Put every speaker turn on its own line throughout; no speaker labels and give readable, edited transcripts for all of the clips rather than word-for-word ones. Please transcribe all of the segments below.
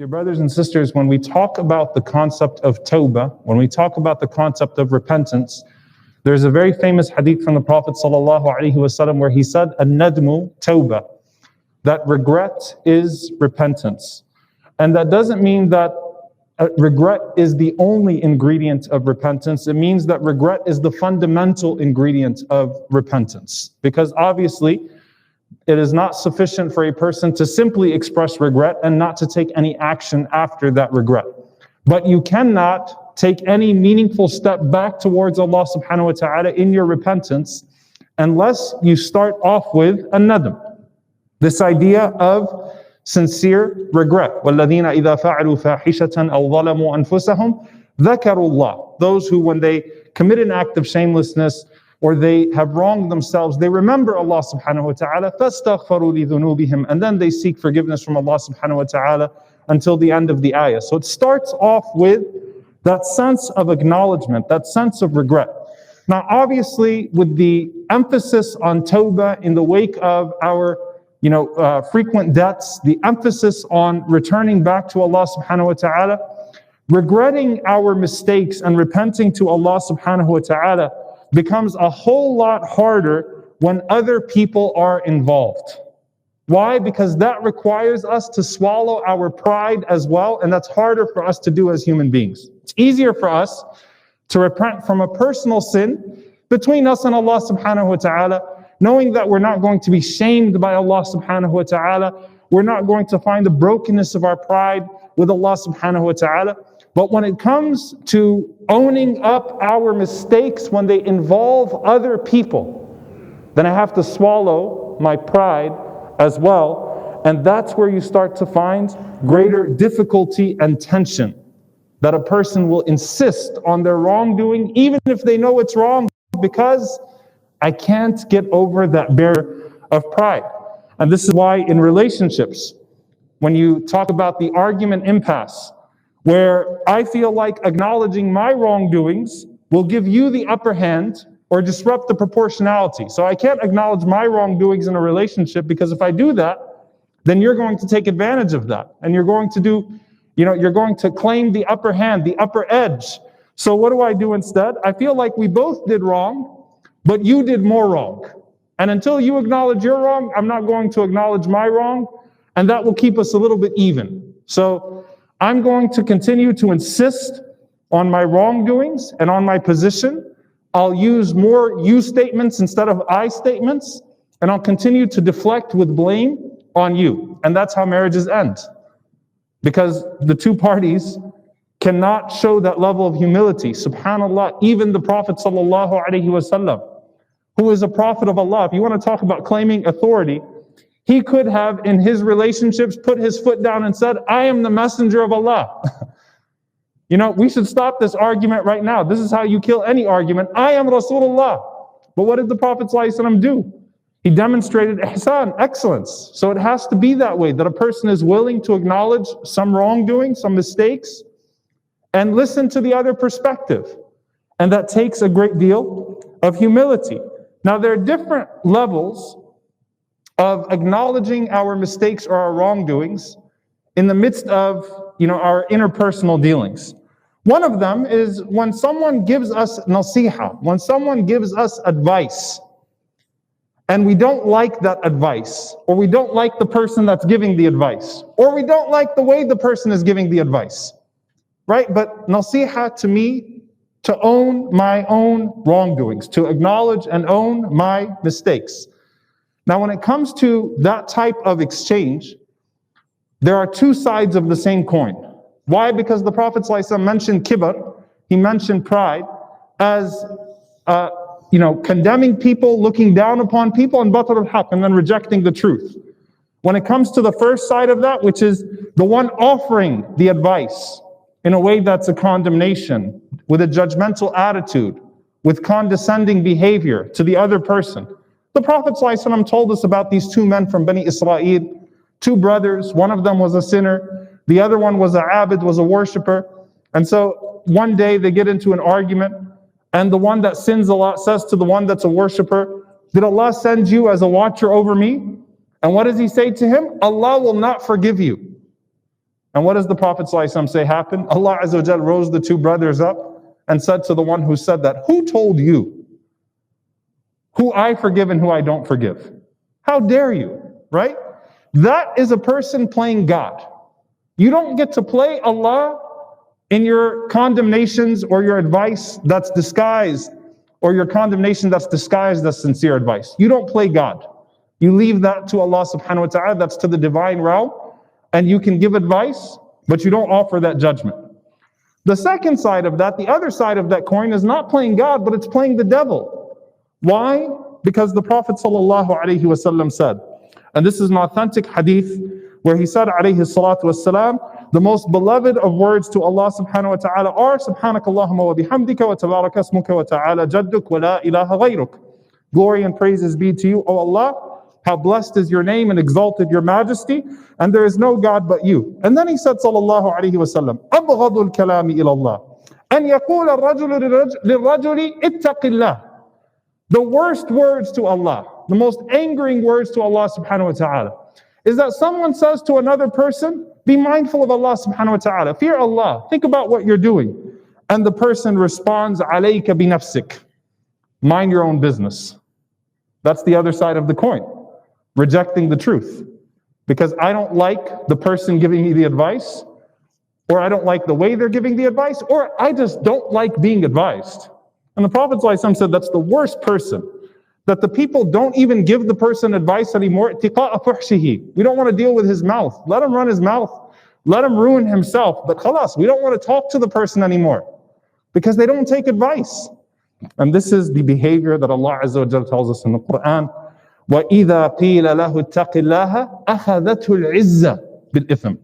Dear brothers and sisters, when we talk about the concept of tawbah, when we talk about the concept of repentance, there's a very famous hadith from the Prophet ﷺ where he said, "An-nadmu tawbah," that regret is repentance. And that doesn't mean that regret is the only ingredient of repentance. It means that regret is the fundamental ingredient of repentance. Because obviously, it is not sufficient for a person to simply express regret and not to take any action after that regret. But you cannot take any meaningful step back towards Allah subhanahu wa ta'ala in your repentance unless you start off with an-nadm. This idea of sincere regret. وَالَّذِينَ إِذَا فَعَلُوا فَاحِشَةً أَوْ ظَلَمُوا أَنفُسَهُمْ ذَكَرُوا اللَّهِ. Those who, when they commit an act of shamelessness or they have wronged themselves, they remember Allah subhanahu wa ta'ala, فَاسْتَغْفَرُوا لِذُنُوبِهِمْ, and then they seek forgiveness from Allah subhanahu wa ta'ala until the end of the ayah. So it starts off with that sense of acknowledgement, that sense of regret. Now obviously, with the emphasis on tawbah in the wake of our frequent debts, the emphasis on returning back to Allah subhanahu wa ta'ala, regretting our mistakes and repenting to Allah subhanahu wa ta'ala becomes a whole lot harder when other people are involved. Why? Because that requires us to swallow our pride as well, and that's harder for us to do as human beings. It's easier for us to repent from a personal sin between us and Allah subhanahu wa ta'ala, knowing that we're not going to be shamed by Allah subhanahu wa ta'ala, we're not going to find the brokenness of our pride with Allah subhanahu wa ta'ala. But when it comes to owning up our mistakes when they involve other people, then I have to swallow my pride as well. And that's where you start to find greater difficulty and tension, that a person will insist on their wrongdoing even if they know it's wrong, because I can't get over that barrier of pride. And this is why in relationships, when you talk about the argument impasse, where I feel like acknowledging my wrongdoings will give you the upper hand or disrupt the proportionality. So I can't acknowledge my wrongdoings in a relationship, because if I do that, then you're going to take advantage of that. And you're going to you're going to claim the upper hand, the upper edge. So what do I do instead? I feel like we both did wrong, but you did more wrong. And until you acknowledge your wrong, I'm not going to acknowledge my wrong. And that will keep us a little bit even. So I'm going to continue to insist on my wrongdoings and on my position. I'll use more you statements instead of I statements, and I'll continue to deflect with blame on you. And that's how marriages end. Because the two parties cannot show that level of humility. SubhanAllah, even the Prophet ﷺ, who is a prophet of Allah, if you want to talk about claiming authority, he could have, in his relationships, put his foot down and said, I am the messenger of Allah. We should stop this argument right now. This is how you kill any argument. I am Rasulullah. But what did the Prophet ﷺ do? He demonstrated ihsan, excellence. So it has to be that way, that a person is willing to acknowledge some wrongdoing, some mistakes, and listen to the other perspective. And that takes a great deal of humility. Now, there are different levels of acknowledging our mistakes or our wrongdoings in the midst of our interpersonal dealings. One of them is when someone gives us nasiha, when someone gives us advice, and we don't like that advice, or we don't like the person that's giving the advice, or we don't like the way the person is giving the advice, right? But nasiha to me, to own my own wrongdoings, to acknowledge and own my mistakes. Now, when it comes to that type of exchange, there are two sides of the same coin. Why? Because the Prophet ﷺ mentioned kibr, he mentioned pride, as condemning people, looking down upon people, and batar al-haq, and then rejecting the truth. When it comes to the first side of that, which is the one offering the advice in a way that's a condemnation, with a judgmental attitude, with condescending behavior to the other person. The Prophet ﷺ told us about these two men from Bani Israel, two brothers. One of them was a sinner, the other one was a abid, was a worshipper. And so one day they get into an argument, and the one that sins a lot says to the one that's a worshipper, did Allah send you as a watcher over me? And what does he say to him? Allah will not forgive you. And what does the Prophet ﷺ say happened? Allah Azza wa Jal rose the two brothers up and said to the one who said that, who told you who I forgive and who I don't forgive? How dare you, right? That is a person playing God. You don't get to play Allah in your condemnations or your advice that's disguised, or your condemnation that's disguised as sincere advice. You don't play God. You leave that to Allah subhanahu wa ta'ala, that's to the divine realm, and you can give advice, but you don't offer that judgment. The second side of that, the other side of that coin, is not playing God, but it's playing the devil. Why? Because the Prophet sallallahu alaihi wasallam said, and this is an authentic hadith, where he said alayhi salatu wassalam, the most beloved of words to Allah subhanahu wa ta'ala are subhanakallahumma wa bihamdika wa tabaraka ismuka wa ta'ala jadduk wa la ilaha ghayruk. Glory and praises be to you, O Allah. How blessed is your name and exalted your majesty, and there is no God but you. And then he said sallallahu alayhi wa sallam, أبغض الكلام إلى الله أن يقول الرجل للرجل اتق الله. The worst words to Allah, the most angering words to Allah subhanahu wa ta'ala, is that someone says to another person, be mindful of Allah subhanahu wa ta'ala, fear Allah, think about what you're doing. And the person responds, alayka bi nafsik, mind your own business. That's the other side of the coin, rejecting the truth. Because I don't like the person giving me the advice, or I don't like the way they're giving the advice, or I just don't like being advised. And the Prophet ﷺ said that's the worst person, that the people don't even give the person advice anymore. We don't want to deal with his mouth. Let him run his mouth. Let him ruin himself. But khalas, we don't want to talk to the person anymore because they don't take advice. And this is the behavior that Allah Azza wa Jalla tells us in the Quran. وَإِذَا قِيلَ لَهُ اتَّقِ اللَّهَ أَخَذَتْهُ الْعِزَّةِ بِالْإِثْمِ.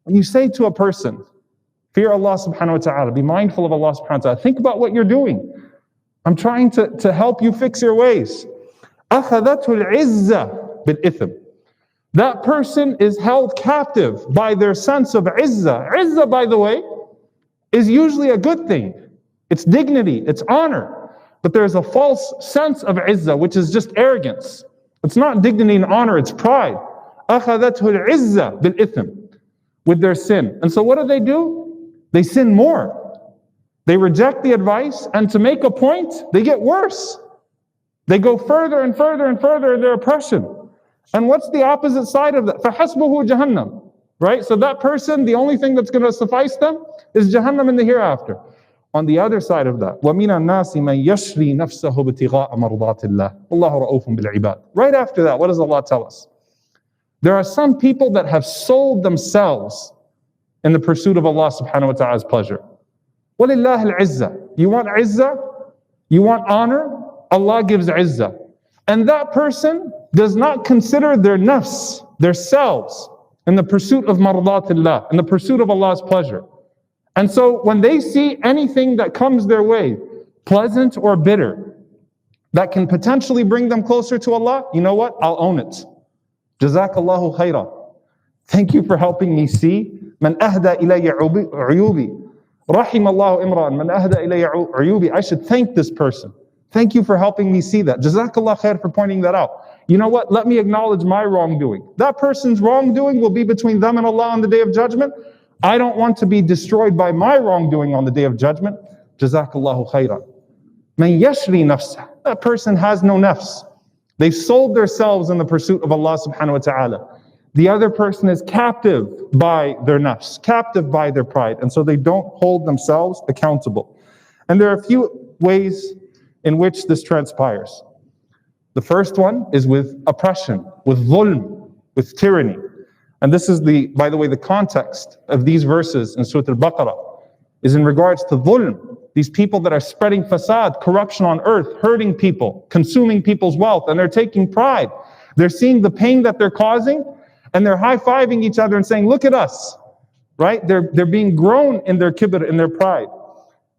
When you say to a person, fear Allah subhanahu wa ta'ala, be mindful of Allah subhanahu wa ta'ala, think about what you're doing. I'm trying to help you fix your ways. أَخَذَتْهُ الْعِزَّةِ بِالْإِثْمِ. That person is held captive by their sense of izzah. Izzah, by the way, is usually a good thing. It's dignity, it's honor. But there's a false sense of izzah, which is just arrogance. It's not dignity and honor, it's pride. أَخَذَتْهُ الْعِزَّةِ بِالْإِثْمِ. With their sin. And so what do? They sin more. They reject the advice, and to make a point, they get worse. They go further and further and further in their oppression. And what's the opposite side of that? فَحَسْبُهُ جَهَنَّمْ. Right? So that person, the only thing that's going to suffice them is Jahannam in the hereafter. On the other side of that, وَمِنَ النَّاسِ مَنْ يَشْرِي نَفْسَهُ بِابْتِغَاءَ مَرْضَاتِ اللَّهِ وَاللَّهُ رَءُوفٌ بِالْعِبَادِ. Right after that, what does Allah tell us? There are some people that have sold themselves in the pursuit of Allah subhanahu wa ta'ala's pleasure. وَلِلَّهِ الْعِزَّةِ. You want izzah? You want honor? Allah gives izzah. And that person does not consider their nafs, their selves, in the pursuit of mardatillah, in the pursuit of Allah's pleasure. And so when they see anything that comes their way, pleasant or bitter, that can potentially bring them closer to Allah, you know what? I'll own it. Jazakallahu khaira. Thank you for helping me see. Man ahda ilayya uyubi. Rahimallahu imran. Man ahda ilayya uyubi. I should thank this person. Thank you for helping me see that. Jazakallah khair for pointing that out. You know what? Let me acknowledge my wrongdoing. That person's wrongdoing will be between them and Allah on the Day of Judgment. I don't want to be destroyed by my wrongdoing on the Day of Judgment. Jazakallahu khairan. Man yashri nafsah. That person has no nafs. They've sold themselves in the pursuit of Allah subhanahu wa ta'ala. The other person is captive by their nafs, captive by their pride, and so they don't hold themselves accountable. And there are a few ways in which this transpires. The first one is with oppression, with dhulm, with tyranny. And this is by the way, the context of these verses in Surah Al-Baqarah is in regards to dhulm. These people that are spreading fasad, corruption on earth, hurting people, consuming people's wealth, and they're taking pride. They're seeing the pain that they're causing, and they're high-fiving each other and saying, look at us, right? They're being grown in their kibr, in their pride.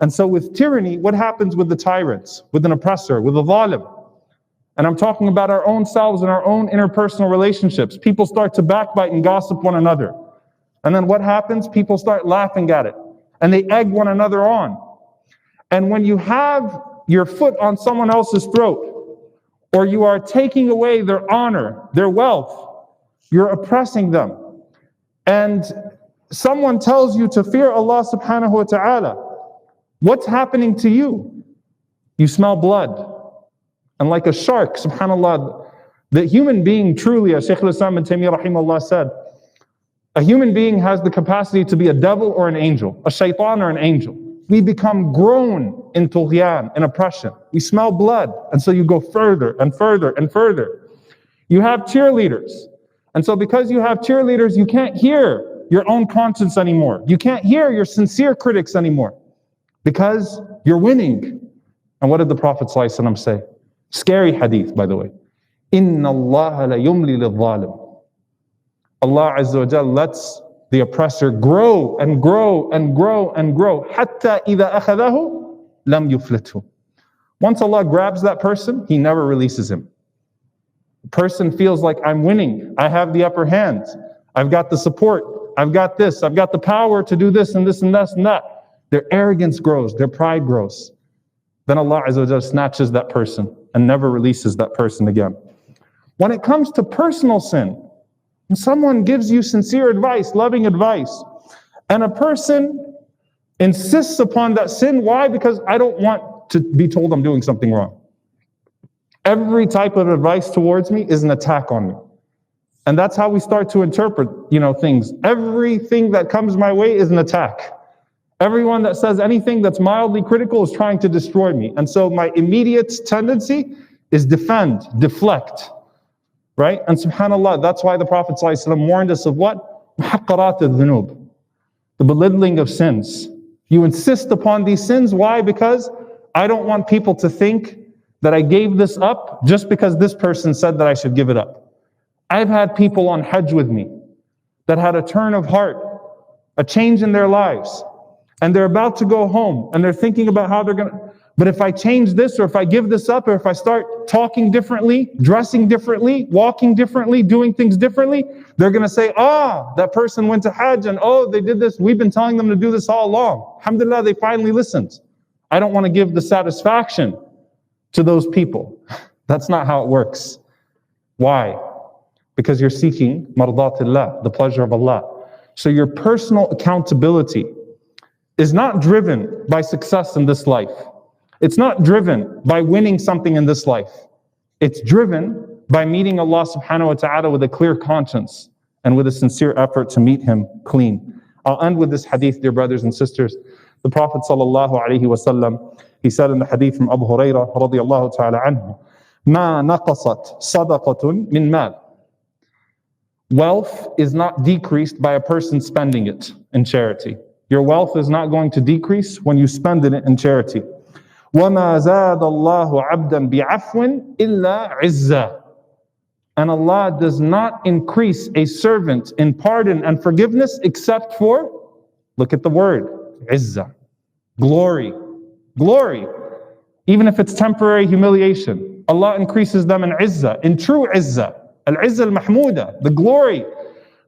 And so with tyranny, what happens with the tyrants, with an oppressor, with a zalim? And I'm talking about our own selves and our own interpersonal relationships. People start to backbite and gossip one another. And then what happens? People start laughing at it. And they egg one another on. And when you have your foot on someone else's throat, or you are taking away their honor, their wealth, you're oppressing them. And someone tells you to fear Allah subhanahu wa ta'ala, what's happening to you? You smell blood. And like a shark, subhanAllah, the human being truly, as Shaykh al-Islam ibn Taymiyyah rahimahullah said, a human being has the capacity to be a devil or an angel, a shaitan or an angel. We become grown in tughyan, in oppression. We smell blood. And so you go further and further and further. You have cheerleaders. And so because you have cheerleaders, you can't hear your own conscience anymore. You can't hear your sincere critics anymore because you're winning. And what did the Prophet ﷺ say? Scary hadith, by the way. Inna Allah la yumli lil-zalim. Allah Azza wa Jal lets the oppressor grow and grow and grow and grow. Hatta idha akhadahu lam yuflithu. Once Allah grabs that person, He never releases him. The person feels like, I'm winning. I have the upper hand. I've got the support. I've got this. I've got the power to do this and this and this and that. Their arrogance grows. Their pride grows. Then Allah Azza wa Jal snatches that person and never releases that person again. When it comes to personal sin, when someone gives you sincere advice, loving advice, and a person insists upon that sin, why? Because I don't want to be told I'm doing something wrong. Every type of advice towards me is an attack on me. And that's how we start to interpret, things. Everything that comes my way is an attack. Everyone that says anything that's mildly critical is trying to destroy me. And so my immediate tendency is defend, deflect. Right? And subhanAllah, that's why the Prophet ﷺ warned us of what? Muhaqqarat al-dhunub, the belittling of sins. You insist upon these sins. Why? Because I don't want people to think that I gave this up just because this person said that I should give it up. I've had people on Hajj with me that had a turn of heart, a change in their lives, and they're about to go home and they're thinking about how they're going to, but if I change this or if I give this up or if I start talking differently, dressing differently, walking differently, doing things differently, they're going to say, that person went to Hajj and they did this. We've been telling them to do this all along. Alhamdulillah, they finally listened. I don't want to give the satisfaction to those people. That's not how it works. Why? Because you're seeking mardatillah, the pleasure of Allah. So your personal accountability is not driven by success in this life. It's not driven by winning something in this life. It's driven by meeting Allah subhanahu wa ta'ala with a clear conscience and with a sincere effort to meet Him clean. I'll end with this hadith, dear brothers and sisters. The Prophet sallallahu alaihi wasallam, he said in the hadith from Abu Hurairah radiyallahu ta'ala anhu, ما نقصت صدقة من مال. Wealth is not decreased by a person spending it in charity. Your wealth is not going to decrease when you spend it in charity. وَمَا زَادَ اللَّهُ عَبْدًا بِعَفْوٍ إِلَّا عِزًّا. And Allah does not increase a servant in pardon and forgiveness except for, look at the word, izzah, glory. Glory. Even if it's temporary humiliation, Allah increases them in izzah, in true izzah. Al-izzah al-mahmuda, the glory,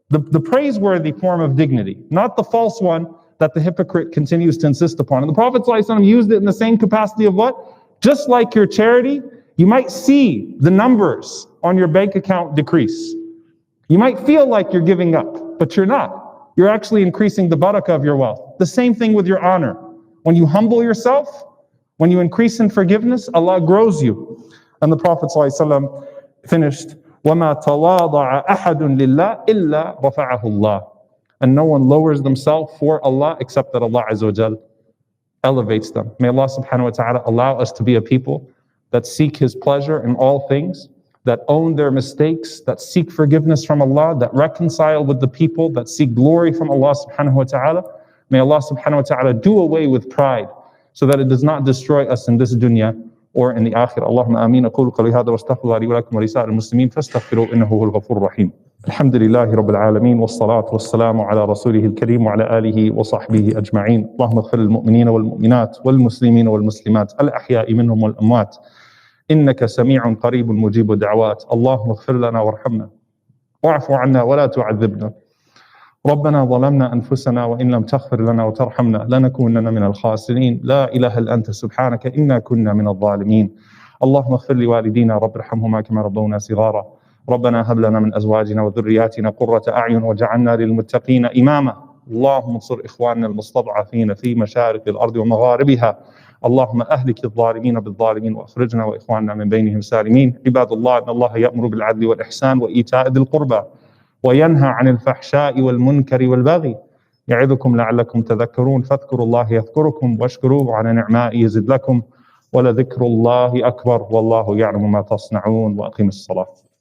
the praiseworthy form of dignity, not the false one that the hypocrite continues to insist upon. And the Prophet ﷺ used it in the same capacity of what? Just like your charity, you might see the numbers on your bank account decrease. You might feel like you're giving up, but you're not. You're actually increasing the barakah of your wealth. The same thing with your honor. When you humble yourself, when you increase in forgiveness, Allah grows you. And the Prophet ﷺ finished, وَمَا تَوَاضَعَ أَحَدٌ لِلَّهِ إِلَّا رَفَعَهُ اللَّهُ. And no one lowers themselves for Allah except that Allah Azza wa Jal elevates them. May Allah subhanahu wa ta'ala allow us to be a people that seek His pleasure in all things, that own their mistakes, that seek forgiveness from Allah, that reconcile with the people, that seek glory from Allah subhanahu wa ta'ala. May Allah subhanahu wa ta'ala do away with pride so that it does not destroy us in this dunya or in the akhirah. Allahumma ameen. أقول قولي هذا واستغفر الله لي ولكم ولسائر المسلمين فاستغفروه إنه هو الغفور الرحيم. الحمد لله رب العالمين والصلاة والسلام على رسوله الكريم وعلى آله وصحبه أجمعين. اللهم اغفر للمؤمنين والمؤمنات والمسلمين والمسلمات الأحياء منهم والأموات إنك سميع قريب مجيب الدعوات. اللهم اغفر لنا وارحمنا واعف عنا ولا تعذبنا. ربنا ظلمنا أنفسنا وإن لم تغفر لنا وترحمنا لنكونن من الخاسرين. لا إله إلا أنت سبحانك إنا كنا من الظالمين. اللهم اغفر لوالدينا رب ارحمهما كما ربونا صغارا. ربنا هب لنا من أزواجنا وذرياتنا قرة أعين واجعلنا للمتقين إماما. اللهم انصر إخواننا المستضعفين في مشارق الأرض ومغاربها. اللهم أهلك الظالمين بالظالمين وأخرجنا وإخواننا من بينهم سالمين. عباد الله، إن الله يأمر بالعدل والإحسان وإيتاء ذي القربى وينهى عن الفحشاء والمنكر والبغي يعظكم لعلكم تذكرون. فاذكروا الله يذكركم واشكروه على نعمائه يزد لكم ولذكر الله أكبر والله يعلم ما تصنعون. وأقم الصلاة.